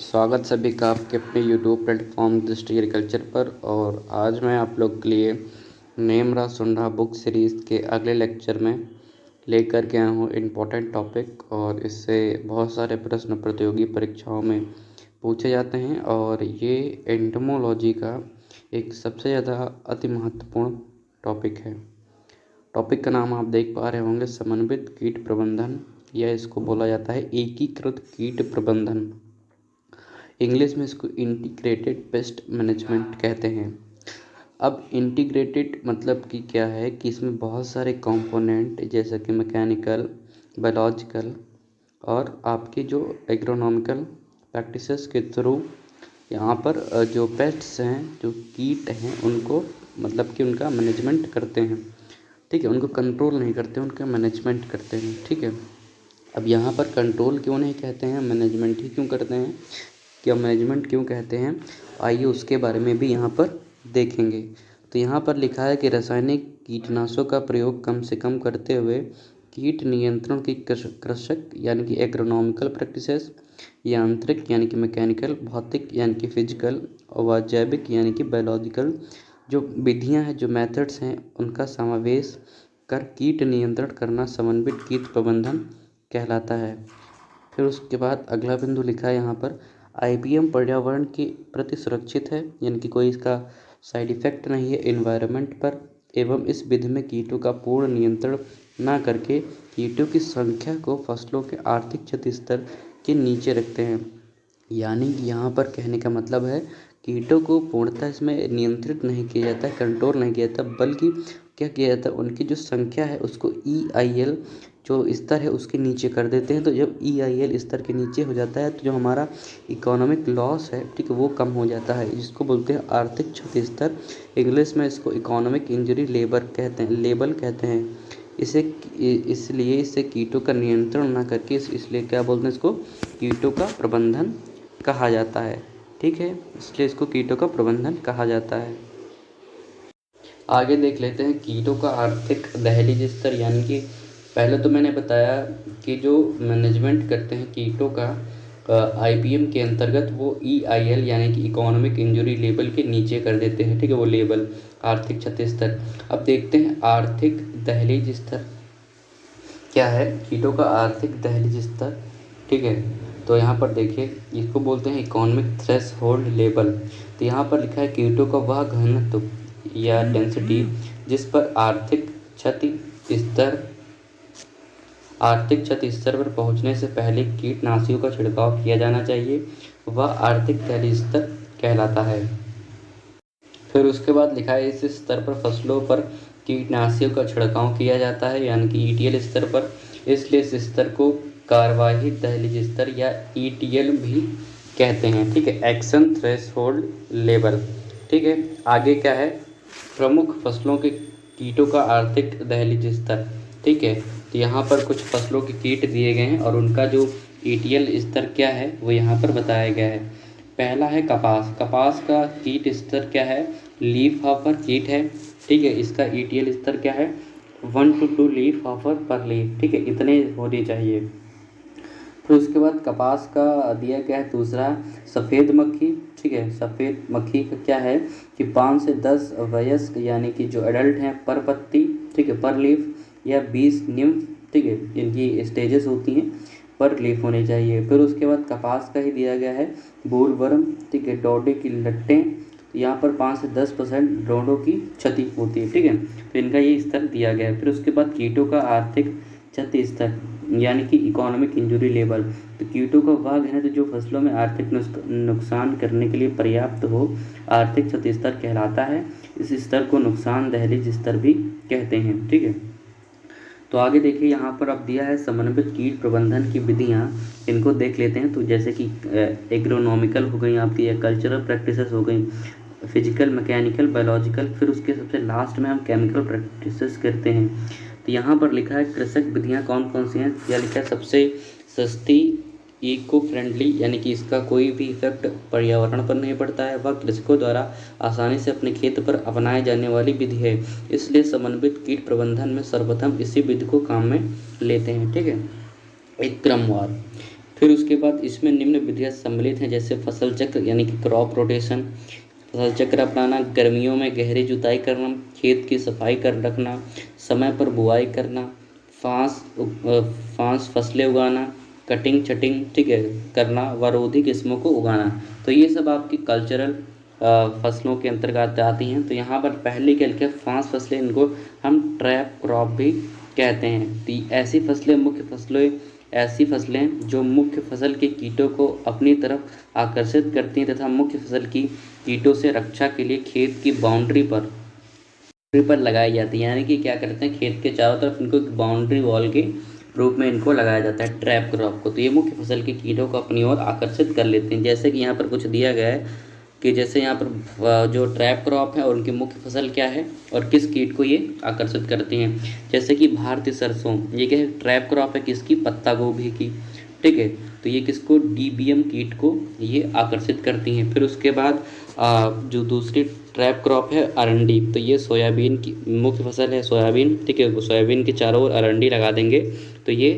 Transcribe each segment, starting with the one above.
स्वागत सभी का आपके अपने यूट्यूब प्लेटफॉर्म दृष्टि एग्रीकल्चर पर। और आज मैं आप लोग के लिए नेमरा सुंडा बुक सीरीज़ के अगले लेक्चर में लेकर के आया हूँ इम्पोर्टेंट टॉपिक, और इससे बहुत सारे प्रश्न प्रतियोगी परीक्षाओं में पूछे जाते हैं। और ये एंटोमोलॉजी का एक सबसे ज़्यादा अति महत्वपूर्ण टॉपिक है। टॉपिक का नाम आप देख पा रहे होंगे, समन्वित कीट प्रबंधन, या इसको बोला जाता है एकीकृत कीट प्रबंधन। इंग्लिश में इसको इंटीग्रेटेड पेस्ट मैनेजमेंट कहते हैं। अब इंटीग्रेटेड मतलब कि क्या है कि इसमें बहुत सारे कंपोनेंट जैसे कि मैकेनिकल, बायोलॉजिकल और आपकी जो एग्रोनॉमिकल प्रैक्टिसेस के थ्रू यहाँ पर जो पेस्ट्स हैं, जो कीट हैं, उनको मतलब कि उनका मैनेजमेंट करते हैं। ठीक है, उनको कंट्रोल नहीं करते, उनका मैनेजमेंट करते हैं। ठीक है, अब यहाँ पर कंट्रोल क्यों नहीं कहते हैं, मैनेजमेंट ही क्यों करते हैं, क्या मैनेजमेंट क्यों कहते हैं, आइए उसके बारे में भी यहाँ पर देखेंगे। तो यहाँ पर लिखा है कि रासायनिक कीटनाशकों का प्रयोग कम से कम करते हुए कीट नियंत्रण की कृषक यानी कि एग्रोनॉमिकल प्रैक्टिसेस, यांत्रिक यानी कि मैकेनिकल, भौतिक यानी कि फिजिकल और जैविक यानी कि बायोलॉजिकल जो विधियाँ हैं, जो मेथड्स हैं, उनका समावेश कर कीट नियंत्रण करना समन्वित कीट प्रबंधन कहलाता है। फिर उसके बाद अगला बिंदु लिखा है यहाँ पर, आईपीएम पर्यावरण के प्रति सुरक्षित है, यानी कि कोई इसका साइड इफ़ेक्ट नहीं है एनवायरनमेंट पर, एवं इस विधि में कीटों का पूर्ण नियंत्रण न करके कीटों की संख्या को फसलों के आर्थिक क्षति स्तर के नीचे रखते हैं। यानी कि यहाँ पर कहने का मतलब है कीटों को पूर्णतः इसमें नियंत्रित नहीं किया जाता है, कंट्रोल नहीं किया जाता, बल्कि क्या किया जाता है, उनकी जो संख्या है उसको EIL जो स्तर है उसके नीचे कर देते हैं। तो जब EIL स्तर के नीचे हो जाता है तो जो हमारा इकोनॉमिक लॉस है, ठीक है, वो कम हो जाता है, जिसको बोलते हैं आर्थिक क्षति स्तर। इंग्लिश में इसको इकोनॉमिक इंजरी लेबल कहते हैं। इसलिए इससे कीटों का नियंत्रण ना करके इसलिए क्या बोलते हैं, इसको कीटों का प्रबंधन कहा जाता है। ठीक है, इसलिए इसको कीटों का प्रबंधन कहा जाता है। आगे देख लेते हैं कीटों का आर्थिक दहलीज स्तर, यानी कि पहले तो मैंने बताया कि जो मैनेजमेंट करते हैं कीटों का IPM के अंतर्गत, वो EIL यानी कि इकोनॉमिक इंजरी लेवल के नीचे कर देते हैं। ठीक है, वो लेवल आर्थिक क्षति स्तर। अब देखते हैं आर्थिक दहलीज स्तर क्या है, कीटों का आर्थिक दहलीज स्तर। ठीक है, तो यहाँ पर देखिए इसको बोलते हैं इकोनॉमिक थ्रेशहोल्ड लेवल। तो यहाँ पर लिखा है कीटों का वह घनत्व या डेंसिटी जिस पर आर्थिक क्षति स्तर पर पहुँचने से पहले कीटनाशियों का छिड़काव किया जाना चाहिए, वह आर्थिक दहलीज स्तर कहलाता है। फिर उसके बाद लिखा है इस स्तर पर फसलों पर कीटनाशियों का छिड़काव किया जाता है, यानी कि ETL स्तर पर, इसलिए इस स्तर को कार्यवाही दहलीज स्तर या ETL भी कहते हैं। ठीक है, एक्शन थ्रेशहोल्ड लेवल। ठीक है, आगे क्या है, प्रमुख फसलों के कीटों का आर्थिक दहलीज स्तर। ठीक है, तो यहाँ पर कुछ फसलों के कीट दिए गए हैं और उनका जो ETL स्तर क्या है वो यहाँ पर बताया गया है। पहला है कपास। कपास का कीट स्तर क्या है, लीफ हॉपर कीट है। ठीक है, इसका ETL स्तर क्या है, 1 to 2 लीफ हॉपर पर लीफ। ठीक है, इतने होने चाहिए। फिर उसके बाद कपास का दिया गया है दूसरा, सफ़ेद मक्खी। ठीक है, सफ़ेद मक्खी का क्या है कि 5 से 10 वयस्क यानी कि जो एडल्ट हैं पर पत्ती, ठीक है, पर लीफ, या 20 निम्फ, ठीक है, इनकी स्टेजेस होती हैं, पर लीफ होनी चाहिए। फिर उसके बाद कपास का ही दिया गया है बोलवर्म, ठीक है, डोडे की लट्टें, यहाँ पर 5 से 10% डोडों की क्षति होती है। ठीक है, तो इनका ये स्तर दिया गया है। फिर उसके बाद कीटों का आर्थिक क्षति स्तर यानी कि इकोनॉमिक इंजरी लेवल। तो कीटों का वह घनत्व जो फसलों में आर्थिक नुकसान करने के लिए पर्याप्त हो, आर्थिक क्षति स्तर कहलाता है। इस स्तर को नुकसान दहलीज स्तर भी कहते हैं। ठीक है, तो आगे देखिए यहाँ पर अब दिया है समन्वित कीट प्रबंधन की विधियाँ, इनको देख लेते हैं। तो जैसे कि एग्रोनॉमिकल हो गई आपकी, या कल्चरल प्रैक्टिसेस हो गई, फिजिकल, मैकेनिकल, बायोलॉजिकल, फिर उसके सबसे लास्ट में हम केमिकल प्रैक्टिसेस करते हैं। तो यहाँ पर लिखा है कृषक विधियाँ कौन कौन सी हैं, यह लिखा है सबसे सस्ती, इको फ्रेंडली, यानी कि इसका कोई भी इफेक्ट पर्यावरण पर नहीं पड़ता है, वह कृषकों द्वारा आसानी से अपने खेत पर अपनाए जाने वाली विधि है, इसलिए समन्वित कीट प्रबंधन में सर्वप्रथम इसी विधि को काम में लेते हैं। ठीक है, एक क्रमवार फिर उसके बाद इसमें निम्न विधियाँ सम्मिलित हैं, जैसे फसल चक्र यानी कि क्रॉप रोटेशन, फसल चक्र अपनाना, गर्मियों में गहरी जुताई करना, खेत की सफाई कर रखना, समय पर बुआई करना, फांस फसलें उगाना, कटिंग छटिंग ठीक है करना, वरोधी किस्मों को उगाना। तो ये सब आपकी कल्चरल फसलों के अंतर्गत आती हैं। तो यहाँ पर पहले क्या लिखा है, फांस फसलें, इनको हम ट्रैप क्रॉप भी कहते हैं। तो ऐसी फसलें जो मुख्य फसल के कीटों को अपनी तरफ आकर्षित करती हैं तथा मुख्य फसल की कीटों से रक्षा के लिए खेत की बाउंड्री पर लगाई जाती है। यानी कि क्या करते हैं, खेत के चारों तरफ इनको बाउंड्री वॉल के रूप में इनको लगाया जाता है ट्रैप क्रॉप को। तो ये मुख्य फसल के कीटों को अपनी ओर आकर्षित कर लेते हैं। जैसे कि यहाँ पर कुछ दिया गया है कि जैसे यहाँ पर जो ट्रैप क्रॉप है और उनकी मुख्य फसल क्या है और किस कीट को ये आकर्षित करती हैं। जैसे कि भारतीय सरसों, ये क्या है, ट्रैप क्रॉप है किसकी, पत्ता गोभी की, ठीक है। तो ये किसको, डीबीएम कीट को ये आकर्षित करती हैं। फिर उसके बाद जो दूसरी ट्रैप क्रॉप है अरंडी, तो ये सोयाबीन की मुख्य फसल है, सोयाबीन, ठीक है। सोयाबीन के चारों ओर अरंडी लगा देंगे तो ये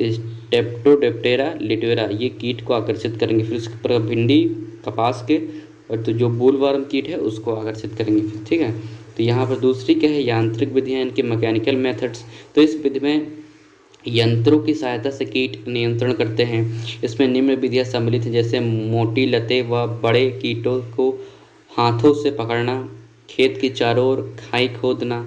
स्टेप्टोडेप्टेरा लिटेरा ये कीट को आकर्षित करेंगे। फिर उसके पर भिंडी कपास के, और तो जो बोलवर्म कीट है उसको आकर्षित करेंगे फिर, ठीक है। तो यहाँ पर दूसरी क्या है, यांत्रिक विधियाँ, इनके मैकेनिकल मेथड्स। तो इस विधि में यंत्रों की सहायता से कीट नियंत्रण करते हैं। इसमें निम्न विधियाँ सम्मिलित हैं, जैसे मोटी लतें व बड़े कीटों को हाथों से पकड़ना, खेत के चारों ओर खाई खोदना,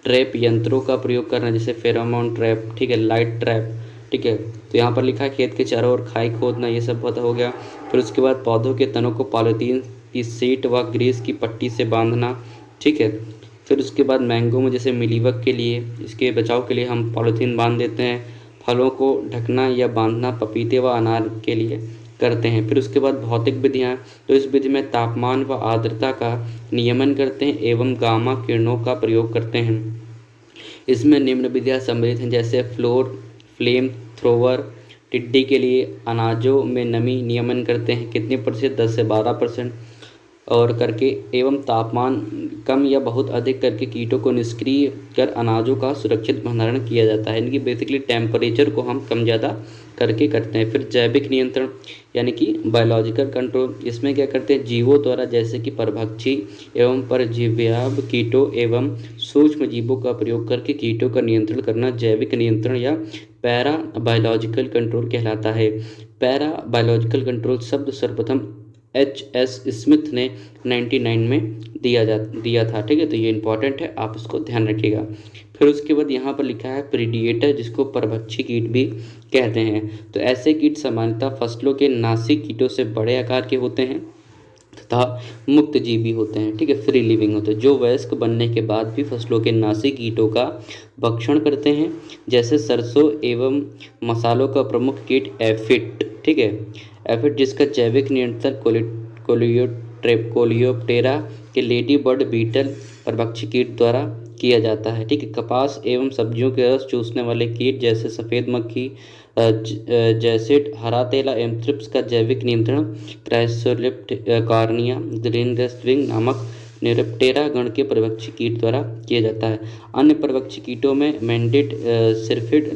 ट्रैप यंत्रों का प्रयोग करना, जैसे फेरोमोन ट्रैप, ठीक है, लाइट ट्रैप, ठीक है। तो यहाँ पर लिखा है खेत के चारों ओर खाई खोदना, ये सब पता हो गया। फिर उसके बाद पौधों के तनों को पॉलीथीन की सीट व ग्रीस की पट्टी से बांधना, ठीक है। फिर उसके बाद मैंगो में जैसे मिलीबग के लिए, इसके बचाव के लिए हम पॉलीथीन बांध देते हैं। फलों को ढकना या बांधना पपीते व अनार के लिए करते हैं। फिर उसके बाद भौतिक विधियाँ, तो इस विधि में तापमान व आर्द्रता का नियमन करते हैं एवं गामा किरणों का प्रयोग करते हैं। इसमें निम्न विधियाँ सम्मिलित हैं, जैसे फ्लेम थ्रोवर, टिड्डी के लिए अनाजों में नमी नियमन करते हैं कितने प्रतिशत, 10 से 12% और करके, एवं तापमान कम या बहुत अधिक करके कीटों को निष्क्रिय कर अनाजों का सुरक्षित भंडारण किया जाता है। इनकी बेसिकली टेम्परेचर को हम कम ज़्यादा करके करते हैं। फिर जैविक नियंत्रण यानी कि बायोलॉजिकल कंट्रोल, इसमें क्या करते हैं, जीवों द्वारा जैसे कि परभक्षी एवं परजीव्याभ कीटों एवं सूक्ष्म जीवों का प्रयोग करके कीटों का नियंत्रण करना जैविक नियंत्रण या पैरा बायोलॉजिकल कंट्रोल कहलाता है। पैरा बायोलॉजिकल कंट्रोल शब्द सर्वप्रथम H.S. स्मिथ ने 1999 में दिया था, ठीक है। तो ये इंपॉर्टेंट है, आप इसको ध्यान रखिएगा। फिर उसके बाद यहाँ पर लिखा है प्रीडिएटर, जिसको परभक्षी कीट भी कहते हैं। तो ऐसे कीट सामान्यतः फसलों के नासी कीटों से बड़े आकार के होते हैं तथा मुक्त जीवी होते हैं, ठीक है, फ्री लिविंग होते हैं, जो वयस्क बनने के बाद भी फसलों के नासी कीटों का भक्षण करते हैं। जैसे सरसों एवं मसालों का प्रमुख कीट एफिड, ठीक है, एफिड जिसका जैविक नियंत्रण कोलियोप्टेरा के लेडी बर्ड बीटल परभक्षी कीट द्वारा किया जाता है, ठीक है। कपास एवं सब्जियों के रस चूसने वाले कीट जैसे सफ़ेद मक्खी, जैसिड, हरा तेला एवं थ्रिप्स का जैविक नियंत्रण क्राइसोलिप्ट कार्निया ग्रीनग्रेसविंग नामक निरप्टेरा गण के परभक्षी कीट द्वारा किया जाता है। अन्य परभक्षी कीटों में मैंडिट, सिरफिड,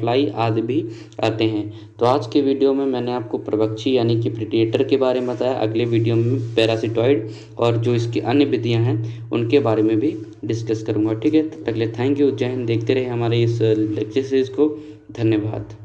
फ्लाई आदि भी आते हैं। तो आज के वीडियो में मैंने आपको परभक्षी यानी कि प्रीडेटर के बारे में बताया। अगले वीडियो में पैरासिटॉइड और जो इसकी अन्य विधियां हैं उनके बारे में भी डिस्कस करूंगा, ठीक है। तब तक के लिए थैंक यू, जय हिंद। देखते रहे हमारे इस लेक्चर सीरीज को। धन्यवाद।